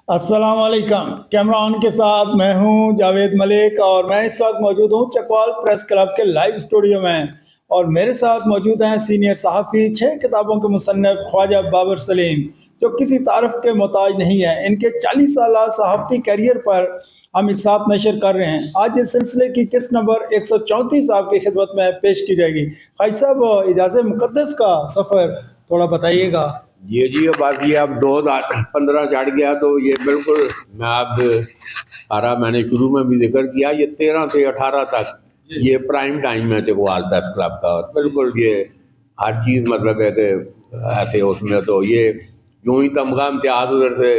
अस्सलाम वालेकुम। Camera on के साथ मैं हूं जावेद मलिक और मैं इस वक्त मौजूद हूं चकवाल प्रेस क्लब के लाइव स्टूडियो में। और मेरे साथ मौजूद हैं सीनियर सहाफ़ी, 6 किताबों के मुसन्निफ ख्वाजा बाबर सलीम, जो किसी तारफ़ के मोहताज नहीं है। इनके 40 साल सहाफ़ती कैरियर पर हम एक साथ नशर कर रहे हैं। आज इस सिलसिले की किस्त नंबर 134 आपकी खिदमत में पेश की जाएगी। भाई साहब, इजाज़ मुक़द्दस का सफ़र थोड़ा बताइएगा। ये जी अब ये अब 2015 चढ़ गया तो ये बिल्कुल मैं अब सारा मैंने शुरू में भी जिक्र किया, ये 13 से 18 तक ये प्राइम टाइम है चकवाल प्रेस क्लब का। और बिल्कुल ये हर चीज़ मतलब है कि ऐसे उसमें तो ये यूँ ही तमगा इम्तियाज़ उधर से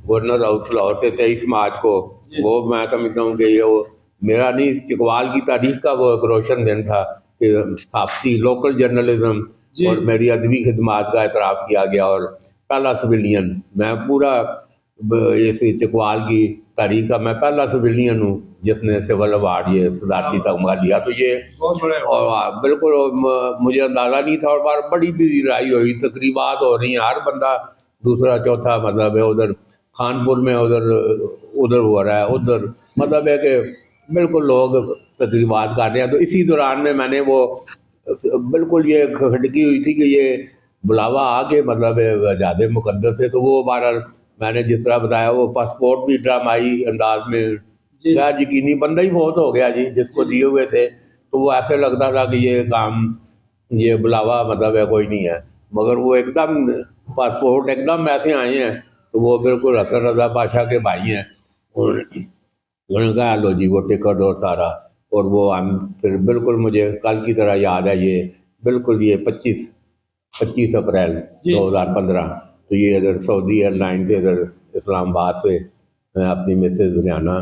गवर्नर हाउस लाहौर से 23 मार्च को, वो मैं समझता हूँ कि ये वो मेरा नहीं चकवाल की तारीख का वो एक रोशन दिन था कि सहाफ़ती लोकल जर्नलिज्म और मेरी अदबी खिदमात का एतराफ़ किया गया। और पहला सिविलियन मैं पूरा इस चकवाल की तारीख का मैं पहला सिविलियन हूँ जिसने सिविल अवार्ड ये सदारती तमगा दिया। तो ये और बिल्कुल मुझे अंदाज़ा नहीं था। और बार बड़ी भी लड़ाई हुई, तकरीबात हो रही हैं, हर बंदा दूसरा चौथा मतलब है उधर खानपुर में उधर उधर हो रहा है, उधर मतलब है कि बिल्कुल लोग तकरीबात कर रहे हैं। तो इसी दौरान में मैंने वो बिल्कुल ये खटकी हुई थी कि ये बुलावा आके मतलब ज़्यादा मुकद्दस है। तो वो बहरहाल मैंने जिस तरह बताया वो पासपोर्ट भी ड्रामाई अंदाज में क्या यकीनी बंदा ही बहुत हो गया जी जिसको दिए हुए थे। तो वो ऐसे लगता था कि ये काम ये बुलावा मतलब है कोई नहीं है, मगर वो एकदम पासपोर्ट एकदम ऐसे आए हैं। तो वो बिल्कुल हसन रज़ा पाशा के भाई हैं और उन्होंने कहा लो जी वो टिकट और सारा। और वो हम फिर बिल्कुल मुझे कल की तरह याद है, ये बिल्कुल ये 25 अप्रैल 2015 तो ये इधर सऊदी एयरलाइन के इधर इस्लामाबाद से मैं अपनी मिसेज रियाना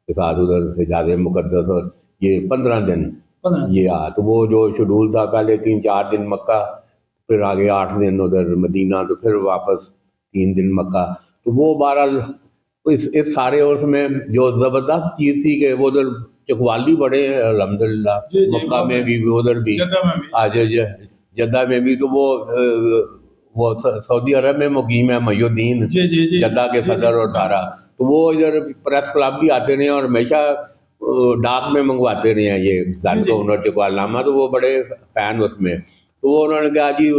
के साथ उधर हिजाज़ मुक़द्दस, और ये 15 दिन ये तो वो जो शेड्यूल था पहले 3-4 दिन मक्का, फिर आगे 8 दिन उधर मदीना, तो फिर वापस 3 दिन मक्का। तो वो बहरहाल इस सारे उसमें जो ज़बरदस्त चीज़ थी कि वो उधर चकवाली बड़े हैं अल्हम्दुलिल्लाह, मक्का में भी उधर भी आज जद्दा में भी। तो वो सऊदी अरब में मुकीम है मयूद्दीन जद्दा के सदर और सारा। तो वो इधर प्रेस क्लब भी आते रहे और हमेशा डाक में मंगवाते रहे हैं ये घर को उन्होंने चकवालनामा। तो वो बड़े फैन उसमें। तो वो उन्होंने कहा जी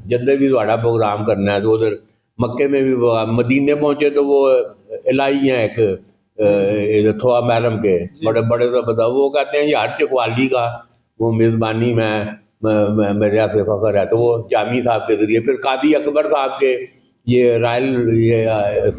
जद्दे भी थोड़ा प्रोग्राम करना है। तो उधर मक्के में भी मदीने पहुँचे तो वो इलाही हैं एक थोआ मैरम के बड़े बड़े तो बताओ, वो कहते हैं यार चकवाली का वो मेज़बानी मेरे यहाँ से फ़ख्र है। तो वो जामी साहब के ज़रिए फिर कादी अकबर साहब के ये रायल ये